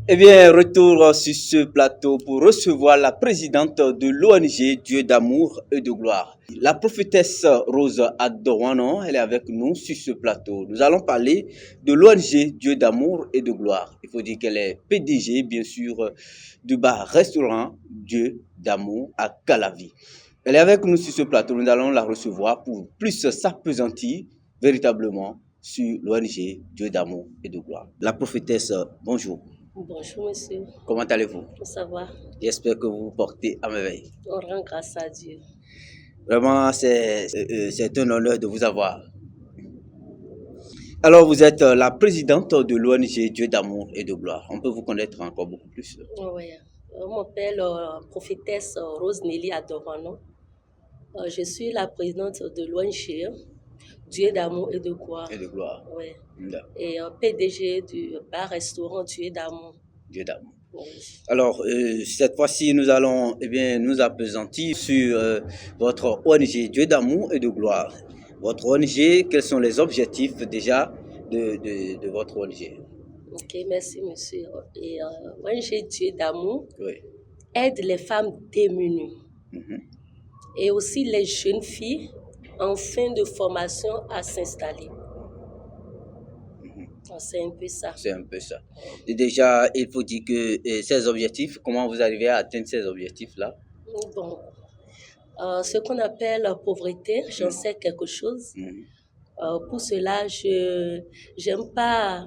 Eh bien, retour sur ce plateau pour recevoir la présidente de l'ONG Dieu d'amour et de gloire. La prophétesse Rose Adorwano, elle est avec nous sur ce plateau. Nous allons parler de l'ONG Dieu d'amour et de gloire. Il faut dire qu'elle est PDG, bien sûr, du bar-restaurant Dieu d'amour à Calavi. Elle est avec nous sur ce plateau. Nous allons la recevoir pour plus s'appesantir véritablement sur l'ONG Dieu d'amour et de gloire. La prophétesse, bonjour. Bonjour monsieur. Comment allez-vous? Ça va? J'espère que vous vous portez à merveille. On rend grâce à Dieu. Vraiment, c'est un honneur de vous avoir. Alors, vous êtes la présidente de l'ONG Dieu d'amour et de gloire. On peut vous connaître encore beaucoup plus. Oui. On m'appelle prophétesse Rose Nelly Adorwano. Je suis la présidente de l'ONG Dieu d'amour et de gloire. Et de gloire. Oui. D'accord. Et PDG du bar-restaurant Dieu d'amour. Dieu d'amour. Oui. Alors, cette fois-ci, nous allons nous appesantir sur votre ONG Dieu d'amour et de gloire. Votre ONG, quels sont les objectifs déjà de votre ONG? Ok, merci monsieur. Et ONG Dieu d'amour Oui. aide les femmes démunies Mhm. et aussi les jeunes filles en fin de formation à s'installer. C'est un peu ça. C'est un peu ça. Et déjà, il faut dire que ces objectifs, comment vous arrivez à atteindre ces objectifs-là? Bon, ce qu'on appelle la pauvreté, j'en sais quelque chose. Pour cela, je n'aime pas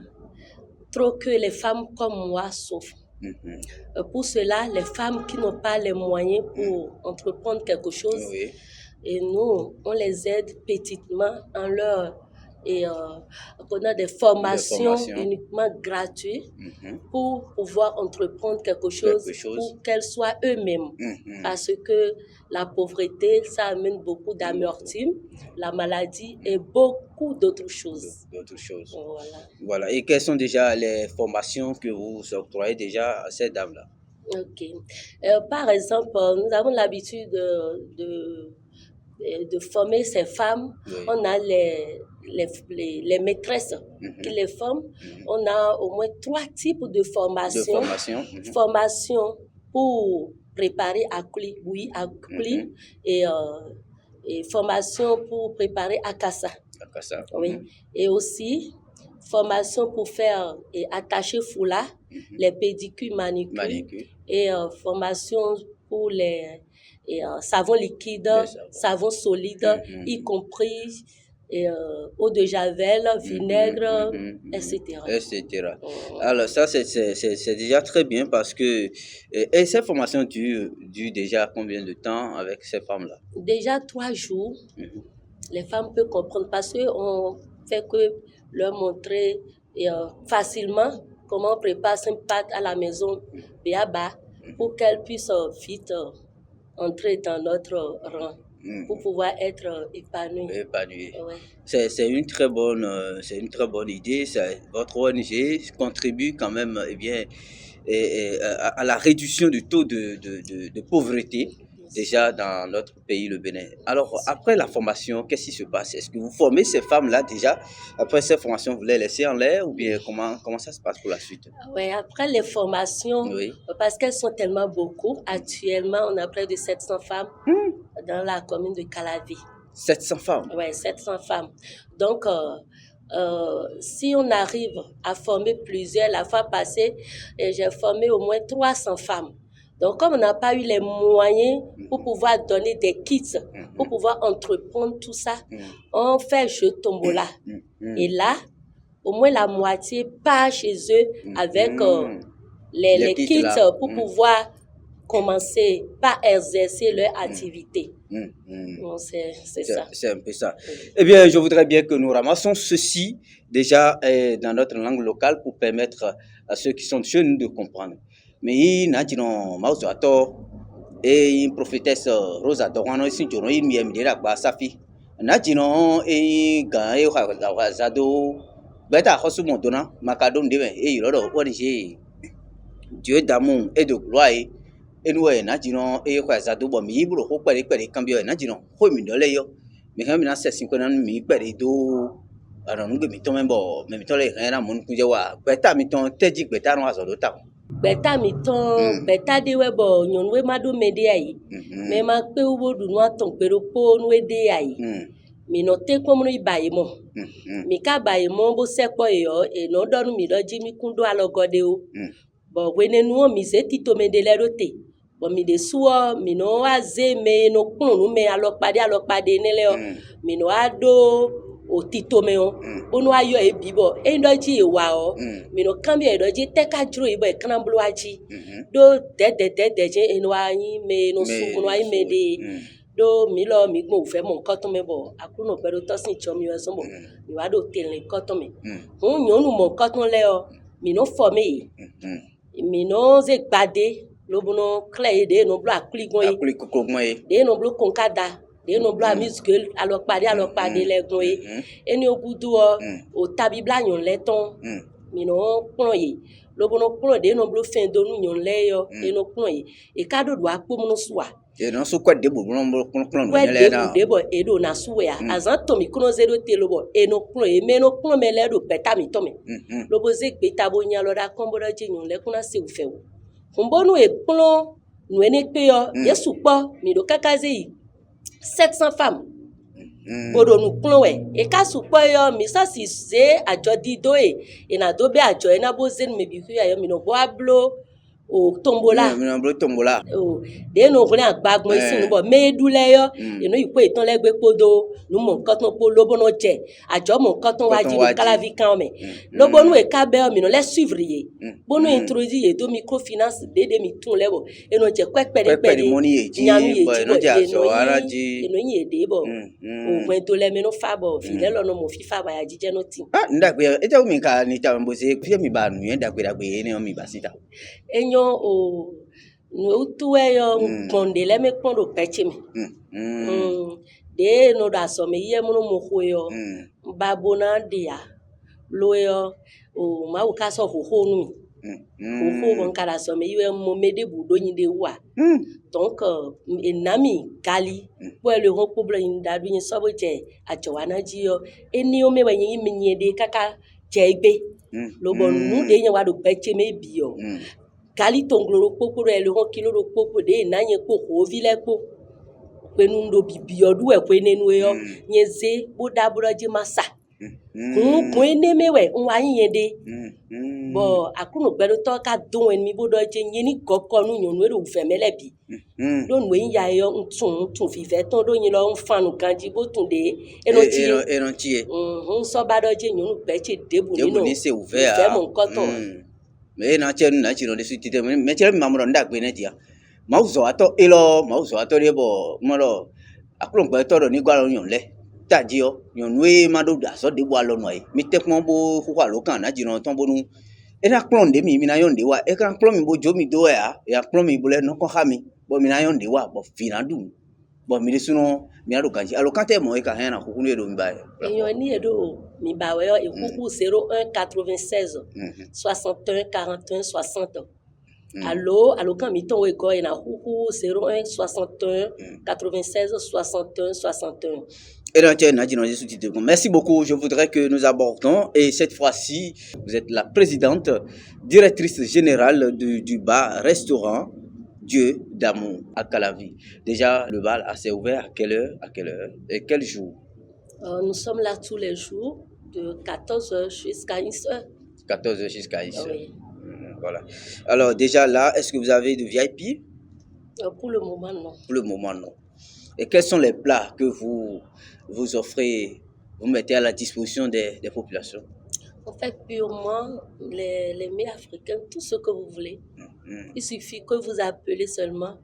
trop que les femmes comme moi souffrent. Pour cela, les femmes qui n'ont pas les moyens pour entreprendre quelque chose, Oui. et nous, on les aide petitement en leur on a des formations uniquement gratuites pour pouvoir entreprendre quelque chose pour qu'elles soient eux-mêmes. Parce que la pauvreté, ça amène beaucoup d'amertume, la maladie et beaucoup d'autres choses. Voilà. Et quelles sont déjà les formations que vous octroyez déjà à ces dames-là? Ok. Par exemple, nous avons l'habitude de former ces femmes. Oui. On a les maîtresses qui les forment. On a au moins 3 types de formations. Formation pour préparer à Kuli, et formation pour préparer à Kassa. Oui. Et aussi formation pour faire et attacher foulard, les pédicures, manicures. Et formation pour les savons liquides, savons solides, y compris eau de javel, vinaigre, etc. Alors ça, c'est déjà très bien parce que... Et cette formation dure déjà combien de temps avec ces femmes-là? Déjà 3 jours. Les femmes peuvent comprendre parce qu'on fait que leur montrer facilement comment on prépare une pâte à la maison, pour qu'elles puissent vite entrer dans notre rang pour pouvoir être épanouies. Ouais. C'est une très bonne idée. Votre ONG contribue quand même à la réduction du taux de pauvreté déjà dans notre pays, le Bénin. Alors, après la formation, qu'est-ce qui se passe? Est-ce que vous formez ces femmes-là déjà? Après ces formations, vous les laissez en l'air ou bien comment ça se passe pour la suite? Oui, après les formations, parce qu'elles sont tellement beaucoup, actuellement, on a près de 700 femmes dans la commune de Calavi. 700 femmes? Oui, 700 femmes. Donc, si on arrive à former plusieurs, la fois passée, j'ai formé au moins 300 femmes. Donc, comme on n'a pas eu les moyens pour pouvoir donner des kits, pour pouvoir entreprendre tout ça, on fait jeu tombola. Et là, au moins la moitié part chez eux avec les kits pour pouvoir commencer par exercer leur activité. Bon, c'est ça. C'est un peu ça. Eh bien, je voudrais bien que nous ramassons ceci déjà dans notre langue locale pour permettre à ceux qui sont chez nous de comprendre. Mais Nadino Mausato et une prophétesse Rose Adorwano ici jono il mi amidera ba safi Nadino et gae Zado beta hosu mondona makadon deme et yoro ONG Dieu d'amour et de gloire et nous Nadino et Zado bo mi bro ho pere cambio Nadino ho mi dole yo me hamina se 50 mi pere do alors nous mi tombe bo me tole era mon kunje wa beta mi ton teji beta no azodo ta beta mi ton beta de we bo nyon we ma do me de ayi me ma pe wo du no aton pe ro po no we de ayi mi no te ko mo ibayi mo mi ka bayi mo bo se po yo e no do nu mi do ji mi kun do alogode o bo we nenu mi se ti to me de le rote bo mi de suo mi no aze me no kun nu me alopade ne le o mi no ado o tito me o onu ayo e bibo e ndo ji e wa o mi no kan bi e do ji te ka juro ibo e kan bulu aji do de je enu ayin me no su no ayin me de do mi lo mi gbo fe mo nkan to me bo akuno pero to sin cho mi o so bo mi wa do tele nkan to me hun yon nu mo nkan to le o mi no for me mi no ze gbade lo bono clé de no blo akuli gon yi de no blo konkada de no blo musique alopade le gon yi eni ogudu o tabi bla yon le ton mi no pon yi lo bono pon de no blo fin do nu yon le yo de no pon yi e kado do apo mo no suwa e no so kwa de bo no pon no le na de bo e do na suwe ya azan to mi kuno zero te lo bo e no pon e me no pon me le do beta mi to me lo bo ze gbe tabo nya lo da kon bo do je yon le kuna se u fe wo mbonu e plon nu ene pe yo yesu po mi do kakaze yi 700 femmes bodo nu plon we e ka su po yo mi sa si se ajo dido e na do be ajo e na bo zen me bi ku ya yo mi no bo ablo o tombola mi no blo tombola o de no gbe agbagbon isi nu bo me dule yo e no ipo itan legbe podo nu mo nkan ton po lobo no je ajo mo nkan ton waji ni kala vi kan me lobo nu e ka be mi no le suivre ye bonu introduire ye do microfinance de mi tun lebo e no je kwekpere money ye ji no ja so araji e no yin e de bo o gwen to le me no fa bo fi le lo no mo fi fa ba ya jije no tin ndagbe e ja mi ka ni ta mbo se fi mi ba nu yen dagbe ni o mi ba sita enyo o no tuwe yo konde le me kondo peche mi de no da so me ye mo no mo ho yo babona dia lo yo o ma wo ka so ho nu ho bon kala so me ye mo me de bu do yin de wa donc enami gali po le ho problem yin da du yin so bo je ajowa na ji yo eni o me wa yin mi yin de kaka je gbe lo bon nu de yin wa do peche me bi yo gali tonglo popo le ho kilo ro popo de na yin po ho vile po penu ndo bibi odu e pe nenu yo nyeze bo da broje masa kun ene mewe nwa yin de bo akuno pelu to ka dun en mi bo do je yin ni goko nu yon we ro fe mele bi do nu yin ya yo tun fi fe ton do yin lo nfanu kanji bo tun de eno tie so ba do je yon pe che debu ni no se ouvert fe mo nkoto me na chen na chino de suite me chen mamro ndagbe ne dia mauzo ato elo mauzo ato le bo moro akulon gbe to do ni gwa lo yon le taji o yon we ma do da so de wa lo no yi mi te pon bo hu wa lo kan na jino ton bonu e na klon de mi na yon de wa e kan klon mi bo jo mi do ya klon mi bo le no kon ha mi bo mi na yon de wa bo fina du bo mi le suno mi ado kanji alo kan te mo e ka hen na kuku ni do mi ba yon ni edo mi ba we yo e kuku 01 96 61 41 60 allo quand mi ton we go na huhu 01 61 96 61 61 Merci beaucoup. Je voudrais que nous abordons, et cette fois-ci, vous êtes la présidente, directrice générale du bar, restaurant Dieu d'amour à Calavi. Déjà, le bar s'est ouvert à quelle heure et quel jour? Nous sommes là tous les jours, de 14h jusqu'à 1h. 14h jusqu'à 1h. Oui. Voilà. Alors, déjà là, est-ce que vous avez de VIP? Pour le moment, non. Pour le moment, non. Et quels sont les plats que vous offrez, vous mettez à la disposition des populations? En fait, purement les mets africains, tout ce que vous voulez. Il suffit que vous appelez seulement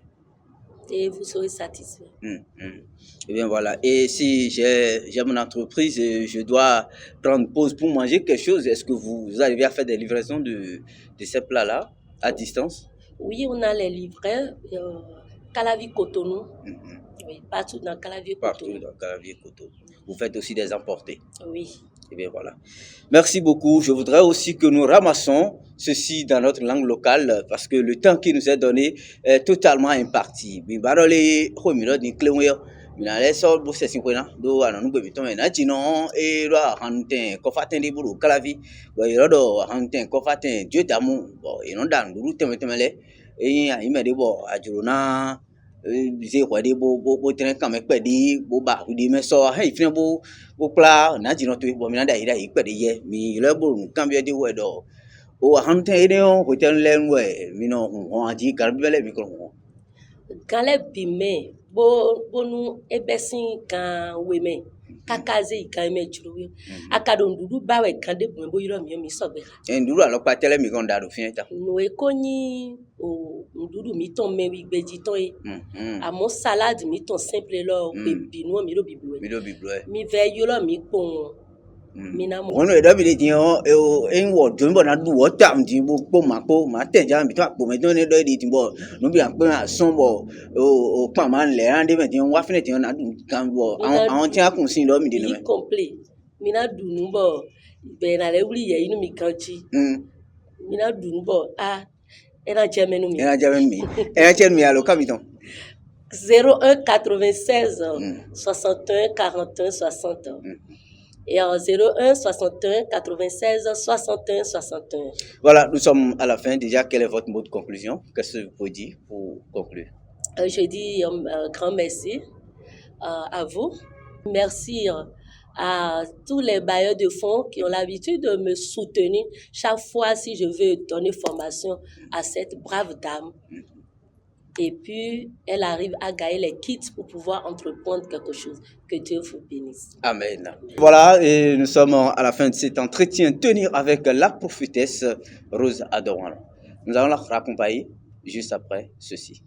et vous serez satisfait. Et bien voilà. Et si j'ai mon entreprise et je dois prendre pause pour manger quelque chose, est-ce que vous arrivez à faire des livraisons de ces plats-là à distance? Oui, on a les livrets. Calavi Cotonou. Oui, partout dans Calavi Cotonou. Partout dans Calavi Cotonou. Vous faites aussi des emportés? Oui. Et bien voilà. Merci beaucoup. Je voudrais aussi que nous ramassons ceci dans notre langue locale parce que le temps qui nous est donné est totalement imparti. mina le so bo se sinkwena do ana nu gbe to me na jino e ro hanten ko faten di buru kalavi bo iro do hanten ko faten Dieu d'amour bo ino dan duru temetemele e ya ime de bo ajuru na bize kwa de bo tren kan me pe di bo ba di me so ha ifin bo kla na jino to bo mina da ira ipe de ye mi le bo kan bi de we do o hanten e de o ko ten len we mi no on aji karbele mi ko Galè bimè, bonu ebesin kan weme, kakaze ikan eme juruwe. Akadon dudu bawe kande bume bo yiro mi sobe. Nduru alopa tele mi kon daru fienta. No ekonyi o ndudu mi ton mewi gbeji ton e. Amo salade mi ton simple lo bebi no mi lo bibuwe. Mi lo bibuwe. Mi ve yolo mi pon. Ono edo bi de o en wo jombo na du wo tam ti bo ma te ja mi to apo me don ne do di ti bo no bi an pe asun bo o pa ma le ran de me ti wa fine ti na du kan bo àwọn ti akun sin lo mi de me complete mi na du nu bo be na le wuri ye inu mi kanchi mi na du nu bo era jemenu mi alo kamiton 01 96 61 41 60 et en 01 61 96 61 61. Voilà, nous sommes à la fin. Déjà, quel est votre mot de conclusion? Qu'est-ce que vous pouvez dire pour conclure? Je dis un grand merci à vous. Merci à tous les bailleurs de fonds qui ont l'habitude de me soutenir chaque fois si je veux donner formation à cette brave dame. Et puis, elle arrive à gagner les kits pour pouvoir entreprendre quelque chose. Que Dieu vous bénisse. Amen. Voilà, et nous sommes à la fin de cet entretien tenu avec la prophétesse Rose Adorano. Nous allons la raccompagner juste après ceci.